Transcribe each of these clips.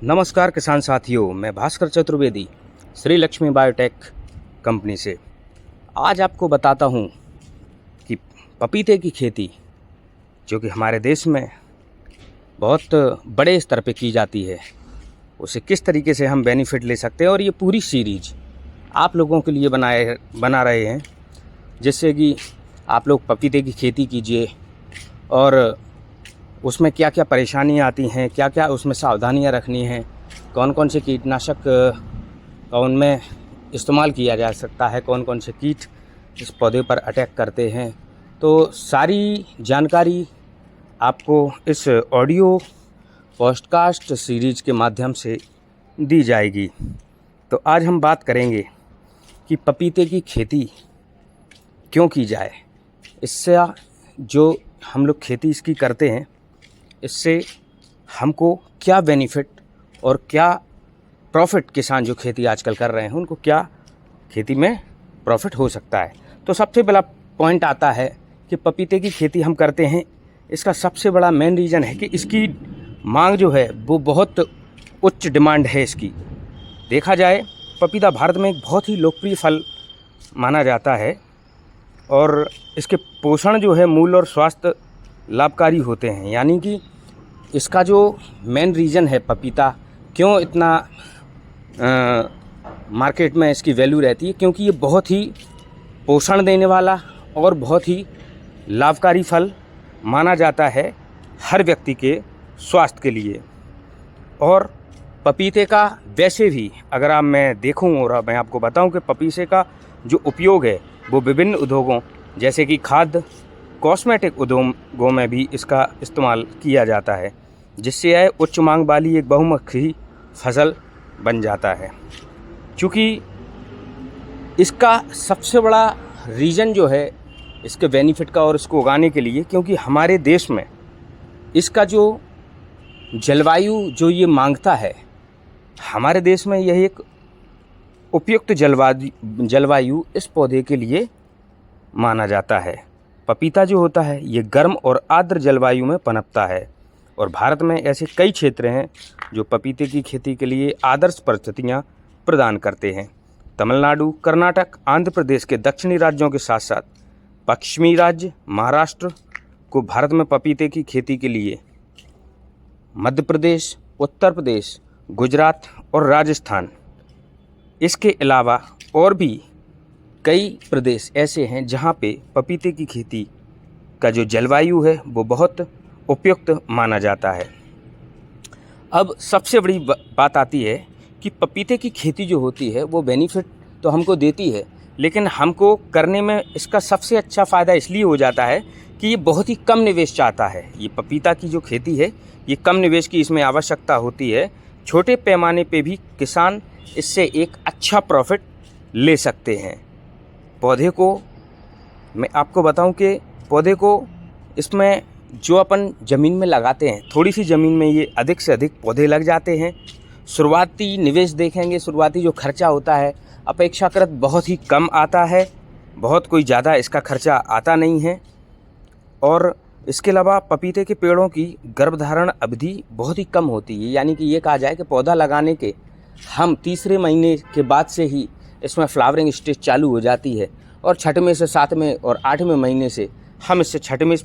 नमस्कार किसान साथियों, मैं भास्कर चतुर्वेदी श्री लक्ष्मी बायोटेक कंपनी से आज आपको बताता हूं कि पपीते की खेती जो कि हमारे देश में बहुत बड़े स्तर पे की जाती है, उसे किस तरीके से हम बेनिफिट ले सकते हैं। और ये पूरी सीरीज आप लोगों के लिए बना रहे हैं, जिससे कि आप लोग पपीते की खेती कीजिए और उसमें क्या क्या परेशानियाँ आती हैं, क्या क्या उसमें सावधानियाँ रखनी हैं, कौन कौन से कीटनाशक का उनमें इस्तेमाल किया जा सकता है, कौन कौन से कीट इस पौधे पर अटैक करते हैं। तो सारी जानकारी आपको इस ऑडियो पॉडकास्ट सीरीज के माध्यम से दी जाएगी। तो आज हम बात करेंगे कि पपीते की खेती क्यों की जाए, इससे जो हम लोग खेती इसकी करते हैं इससे हमको क्या बेनिफिट और क्या प्रॉफिट, किसान जो खेती आजकल कर रहे हैं उनको क्या खेती में प्रॉफिट हो सकता है। तो सबसे बड़ा पॉइंट आता है कि पपीते की खेती हम करते हैं, इसका सबसे बड़ा मेन रीज़न है कि इसकी मांग जो है वो बहुत उच्च डिमांड है इसकी। देखा जाए पपीता भारत में एक बहुत ही लोकप्रिय फल माना जाता है और इसके पोषण जो है मूल और स्वास्थ्य लाभकारी होते हैं। यानी कि इसका जो मेन रीज़न है पपीता क्यों इतना मार्केट में इसकी वैल्यू रहती है, क्योंकि ये बहुत ही पोषण देने वाला और बहुत ही लाभकारी फल माना जाता है हर व्यक्ति के स्वास्थ्य के लिए। और पपीते का वैसे भी अगर मैं देखूं और मैं आपको बताऊं कि पपीते का जो उपयोग है वो विभिन्न उद्योगों जैसे कि खाद्य कॉस्मेटिक उद्योगों में भी इसका इस्तेमाल किया जाता है, जिससे यह उच्च मांग वाली एक बहुमुखी फसल बन जाता है। चूँकि इसका सबसे बड़ा रीज़न जो है इसके बेनिफिट का और इसको उगाने के लिए, क्योंकि हमारे देश में इसका जो जलवायु जो ये मांगता है, हमारे देश में यह एक उपयुक्त जलवायु इस पौधे के लिए माना जाता है। पपीता जो होता है ये गर्म और आर्द्र जलवायु में पनपता है और भारत में ऐसे कई क्षेत्र हैं जो पपीते की खेती के लिए आदर्श परिस्थितियाँ प्रदान करते हैं। तमिलनाडु, कर्नाटक, आंध्र प्रदेश के दक्षिणी राज्यों के साथ साथ पश्चिमी राज्य महाराष्ट्र को भारत में पपीते की खेती के लिए मध्य प्रदेश, उत्तर प्रदेश, गुजरात और राजस्थान, इसके अलावा और भी कई प्रदेश ऐसे हैं जहां पे पपीते की खेती का जो जलवायु है वो बहुत उपयुक्त माना जाता है। अब सबसे बड़ी बात आती है कि पपीते की खेती जो होती है वो बेनिफिट तो हमको देती है, लेकिन हमको करने में इसका सबसे अच्छा फ़ायदा इसलिए हो जाता है कि ये बहुत ही कम निवेश चाहता है। ये पपीता की जो खेती है ये कम निवेश की इसमें आवश्यकता होती है। छोटे पैमाने पे भी किसान इससे एक अच्छा प्रॉफिट ले सकते हैं। पौधे को मैं आपको बताऊं कि पौधे को इसमें जो अपन ज़मीन में लगाते हैं, थोड़ी सी ज़मीन में ये अधिक से अधिक पौधे लग जाते हैं। शुरुआती निवेश देखेंगे, शुरुआती जो खर्चा होता है अपेक्षाकृत बहुत ही कम आता है, बहुत कोई ज़्यादा इसका खर्चा आता नहीं है। और इसके अलावा पपीते के पेड़ों की गर्भधारण अवधि बहुत ही कम होती है। यानी कि ये कहा जाए कि पौधा लगाने के हम तीसरे महीने के बाद से ही इसमें फ्लावरिंग स्टेज चालू हो जाती है और छठवें से सातवें और आठवें महीने से हम इससे छठवें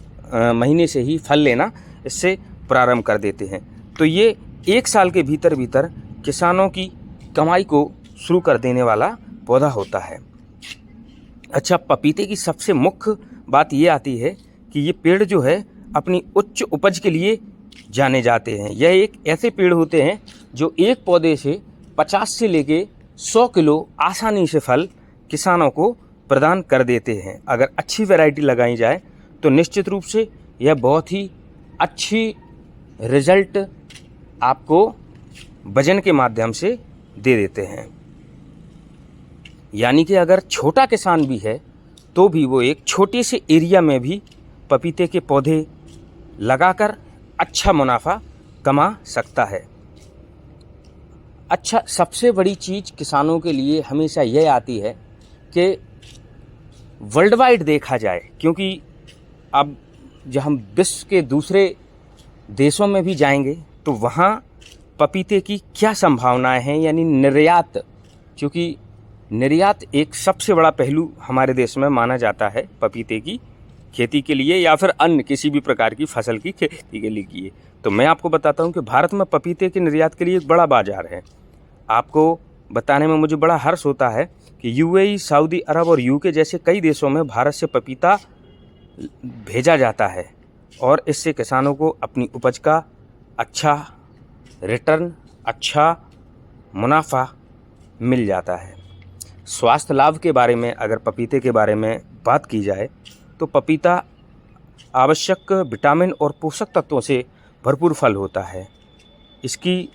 महीने से ही फल लेना इससे प्रारंभ कर देते हैं। तो ये एक साल के भीतर भीतर किसानों की कमाई को शुरू कर देने वाला पौधा होता है। अच्छा, पपीते की सबसे मुख्य बात ये आती है कि ये पेड़ जो है अपनी उच्च उपज के लिए जाने जाते हैं। यह एक ऐसे पेड़ होते हैं जो एक पौधे से 50 से लेके 100 किलो आसानी से फल किसानों को प्रदान कर देते हैं। अगर अच्छी वैरायटी लगाई जाए तो निश्चित रूप से यह बहुत ही अच्छी रिजल्ट आपको वजन के माध्यम से दे देते हैं। यानी कि अगर छोटा किसान भी है तो भी वो एक छोटे से एरिया में भी पपीते के पौधे लगाकर अच्छा मुनाफा कमा सकता है। अच्छा, सबसे बड़ी चीज़ किसानों के लिए हमेशा यह आती है कि वर्ल्ड वाइड देखा जाए, क्योंकि अब जब हम विश्व के दूसरे देशों में भी जाएंगे तो वहाँ पपीते की क्या संभावनाएं हैं, यानी निर्यात, क्योंकि निर्यात एक सबसे बड़ा पहलू हमारे देश में माना जाता है पपीते की खेती के लिए या फिर अन्य किसी भी प्रकार की फसल की खेती के लिए। तो मैं आपको बताता हूं कि भारत में पपीते के निर्यात के लिए एक बड़ा बाजार है। आपको बताने में मुझे बड़ा हर्ष होता है कि यूएई, सऊदी अरब और यूके जैसे कई देशों में भारत से पपीता भेजा जाता है और इससे किसानों को अपनी उपज का अच्छा रिटर्न, अच्छा मुनाफा मिल जाता है। स्वास्थ्य लाभ के बारे में अगर पपीते के बारे में बात की जाए तो पपीता आवश्यक विटामिन और पोषक तत्वों से भरपूर फल होता है। इसकी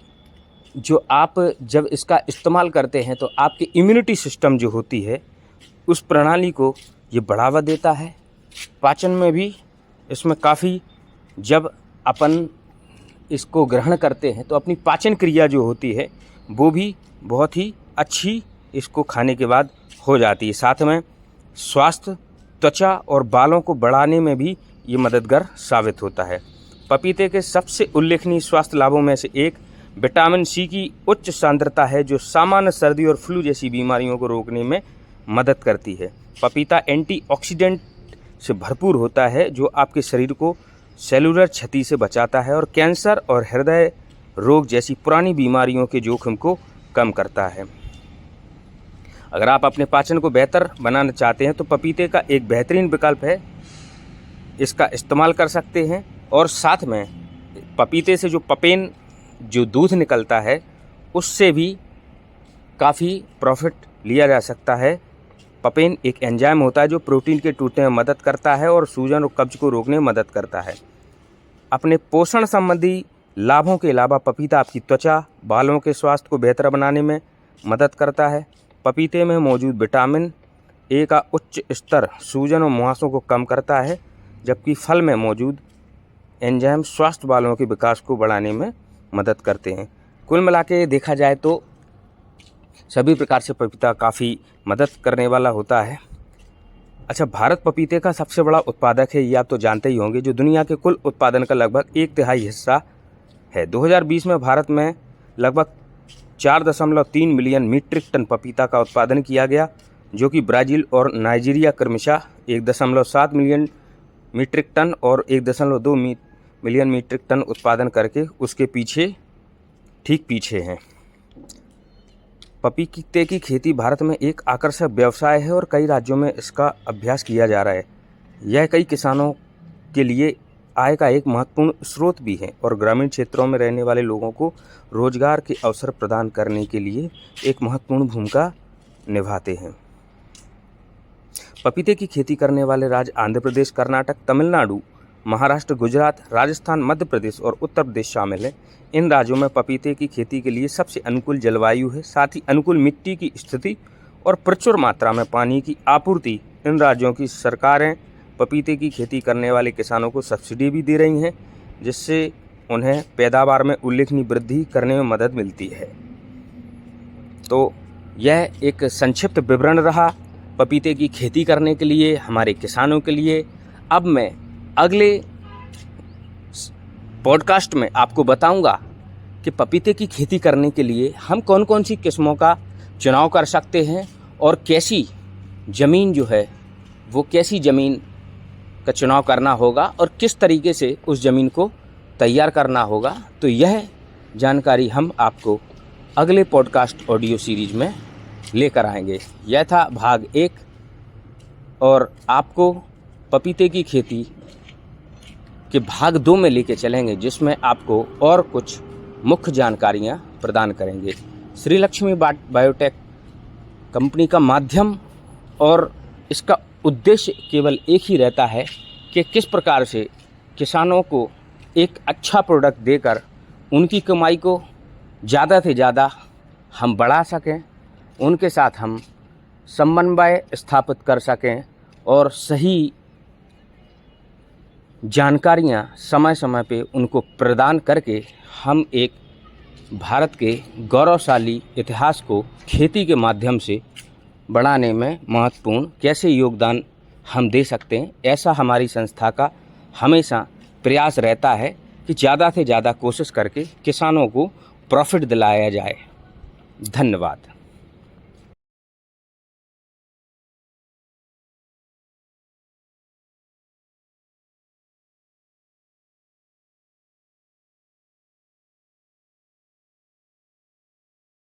जो आप जब इसका इस्तेमाल करते हैं तो आपकी इम्यूनिटी सिस्टम जो होती है उस प्रणाली को ये बढ़ावा देता है। पाचन में भी इसमें काफ़ी, जब अपन इसको ग्रहण करते हैं तो अपनी पाचन क्रिया जो होती है वो भी बहुत ही अच्छी इसको खाने के बाद हो जाती है। साथ में स्वास्थ्य, त्वचा और बालों को बढ़ाने में भी ये मददगार साबित होता है। पपीते के सबसे उल्लेखनीय स्वास्थ्य लाभों में से एक विटामिन सी की उच्च सांद्रता है जो सामान्य सर्दी और फ्लू जैसी बीमारियों को रोकने में मदद करती है। पपीता एंटीऑक्सीडेंट से भरपूर होता है जो आपके शरीर को सेलुलर क्षति से बचाता है और कैंसर और हृदय रोग जैसी पुरानी बीमारियों के जोखिम को कम करता है। अगर आप अपने पाचन को बेहतर बनाना चाहते हैं तो पपीते का एक बेहतरीन विकल्प है, इसका इस्तेमाल कर सकते हैं। और साथ में पपीते से जो पपेन, जो दूध निकलता है, उससे भी काफ़ी प्रॉफिट लिया जा सकता है। पपेन एक एंजाइम होता है जो प्रोटीन के टूटने में मदद करता है और सूजन और कब्ज को रोकने में मदद करता है। अपने पोषण संबंधी लाभों के अलावा पपीता आपकी त्वचा, बालों के स्वास्थ्य को बेहतर बनाने में मदद करता है। पपीते में मौजूद विटामिन ए का उच्च स्तर सूजन और मुहासों को कम करता है, जबकि फल में मौजूद एंजाइम स्वास्थ्य बालों के विकास को बढ़ाने में मदद करते हैं। कुल मिला के देखा जाए तो सभी प्रकार से पपीता काफ़ी मदद करने वाला होता है। अच्छा, भारत पपीते का सबसे बड़ा उत्पादक है, ये आप तो जानते ही होंगे, जो दुनिया के कुल उत्पादन का लगभग 1/3 हिस्सा है। 2020 में भारत में लगभग 4.3 मिलियन मीट्रिक टन पपीता का उत्पादन किया गया, जो कि ब्राज़ील और नाइजीरिया क्रमशः 1.7 मिलियन मीट्रिक टन और 1.2 मिलियन मीट्रिक टन उत्पादन करके उसके ठीक पीछे हैं। पपीते की खेती भारत में एक आकर्षक व्यवसाय है और कई राज्यों में इसका अभ्यास किया जा रहा है। यह कई किसानों के लिए आय का एक महत्वपूर्ण स्रोत भी है और ग्रामीण क्षेत्रों में रहने वाले लोगों को रोजगार के अवसर प्रदान करने के लिए एक महत्वपूर्ण भूमिका निभाते हैं। पपीते की खेती करने वाले राज्य आंध्र प्रदेश, कर्नाटक, तमिलनाडु, महाराष्ट्र, गुजरात, राजस्थान, मध्य प्रदेश और उत्तर प्रदेश शामिल हैं। इन राज्यों में पपीते की खेती के लिए सबसे अनुकूल जलवायु है। साथ ही अनुकूल मिट्टी की स्थिति और प्रचुर मात्रा में पानी की आपूर्ति इन राज्यों की सरकारें पपीते की खेती करने वाले किसानों को सब्सिडी भी दे रही हैं, जिससे उन्हें पैदावार में उल्लेखनीय वृद्धि करने में मदद मिलती है। तो यह एक संक्षिप्त विवरण रहा पपीते की खेती करने के लिए हमारे किसानों के लिए। अब मैं अगले पॉडकास्ट में आपको बताऊंगा कि पपीते की खेती करने के लिए हम कौन कौन सी किस्मों का चुनाव कर सकते हैं और कैसी ज़मीन जो है वो कैसी ज़मीन का चुनाव करना होगा और किस तरीके से उस ज़मीन को तैयार करना होगा। तो यह जानकारी हम आपको अगले पॉडकास्ट ऑडियो सीरीज में लेकर आएंगे। यह था भाग 1 और आपको पपीते की खेती के भाग 2 में लेके चलेंगे, जिसमें आपको और कुछ मुख्य जानकारियां प्रदान करेंगे। श्री लक्ष्मी बायोटेक कंपनी का माध्यम और इसका उद्देश्य केवल एक ही रहता है कि किस प्रकार से किसानों को एक अच्छा प्रोडक्ट देकर उनकी कमाई को ज़्यादा से ज़्यादा हम बढ़ा सकें, उनके साथ हम समन्वय स्थापित कर सकें और सही जानकारियां समय समय पे उनको प्रदान करके हम एक भारत के गौरवशाली इतिहास को खेती के माध्यम से बढ़ाने में महत्वपूर्ण कैसे योगदान हम दे सकते हैं। ऐसा हमारी संस्था का हमेशा प्रयास रहता है कि ज़्यादा से ज़्यादा कोशिश करके किसानों को प्रॉफिट दिलाया जाए। धन्यवाद।